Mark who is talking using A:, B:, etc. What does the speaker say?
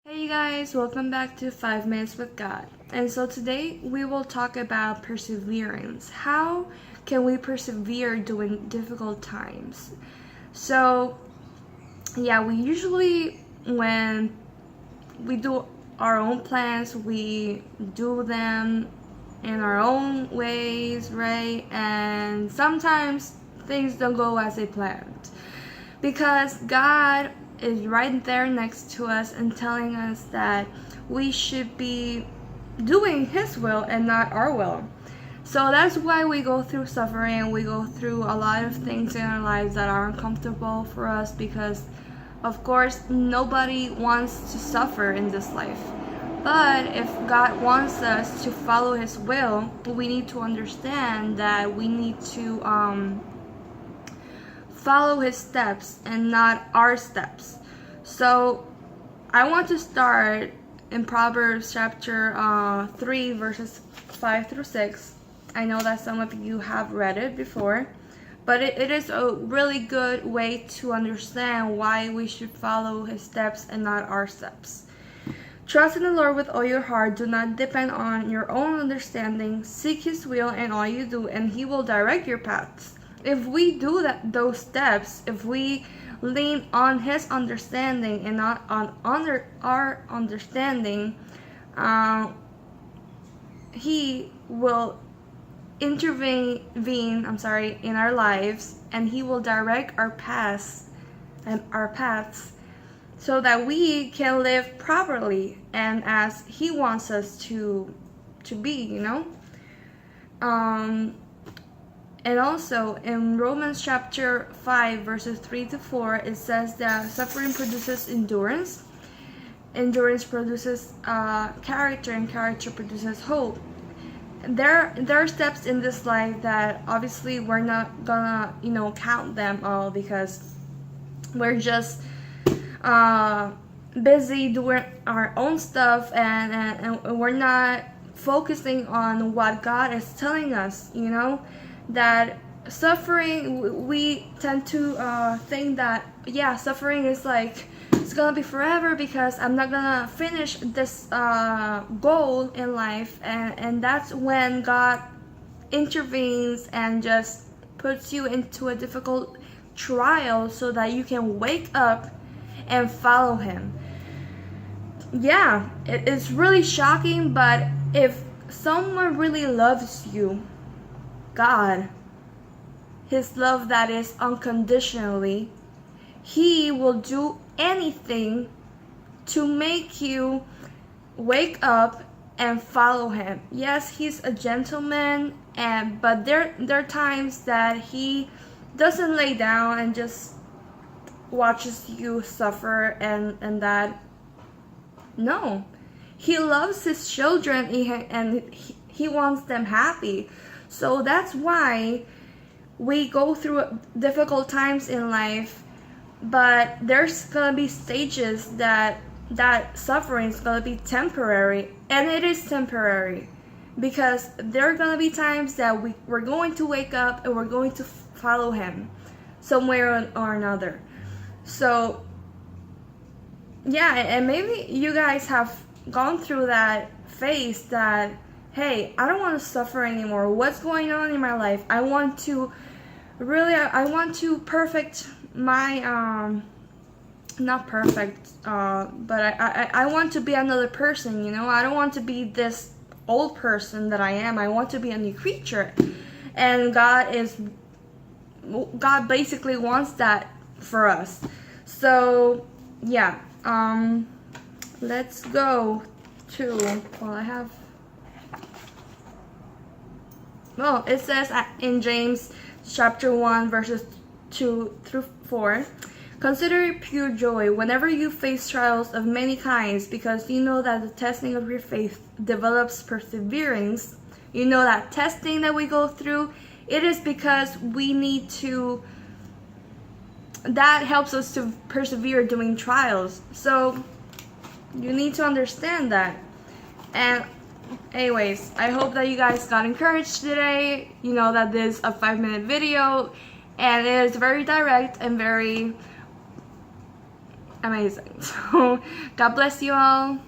A: Hey you guys, welcome back to 5 Minutes with God. And so today we will talk about perseverance. How can we persevere during difficult times? So, we usually, when we do our own plans, we do them in our own ways, right? And sometimes things don't go as they planned because God is right there next to us and telling us that we should be doing His will and not our will. So that's why we go through suffering. We go through a lot of things in our lives that are uncomfortable for us because, of course, nobody wants to suffer in this life. But if God wants us to follow His will, we need to understand that we need to follow His steps and not our steps. So I want to start in Proverbs chapter 3 verses 5 through 6. I know that some of you have read it before, but it is a really good way to understand why we should follow His steps and not our steps. Trust in the Lord with all your heart. Do not depend on your own understanding. Seek His will in all you do, and He will direct your paths. If we do those steps, if we lean on His understanding and not on our understanding, He will intervene in our lives, and He will direct our paths so that we can live properly and as He wants us to be, And also in Romans chapter 5 verses 3 to 4, it says that suffering produces endurance. Endurance produces character, and character produces hope. There are steps in this life that obviously we're not gonna count them all because we're just busy doing our own stuff and we're not focusing on what God is telling us, that suffering, we tend to think that suffering is like it's gonna be forever because I'm not gonna finish this goal in life, and that's when God intervenes and just puts you into a difficult trial so that you can wake up and follow Him. It's really shocking, but if someone really loves you, God, His love that is unconditionally, He will do anything to make you wake up and follow Him. Yes, He's a gentleman, but there are times that He doesn't lay down and just watches you suffer and that. No, He loves His children and He wants them happy. So that's why we go through difficult times in life, but there's gonna be stages that suffering is gonna be temporary, and it is temporary because there are gonna be times that we're going to wake up and we're going to follow Him somewhere or another. So and maybe you guys have gone through that phase that, hey, I don't want to suffer anymore. What's going on in my life? I want to perfect my, not perfect, but I want to be another person, I don't want to be this old person that I am. I want to be a new creature. And God basically wants that for us. So, let's go to, it says in James chapter 1 verses 2 through 4, consider it pure joy whenever you face trials of many kinds, because you know that the testing of your faith develops perseverance. You know that testing that we go through, it is because we need to, that helps us to persevere during trials. So you need to understand that. And anyways, I hope that you guys got encouraged today. You know that this is a 5-minute video and it is very direct and very amazing. So God bless you all.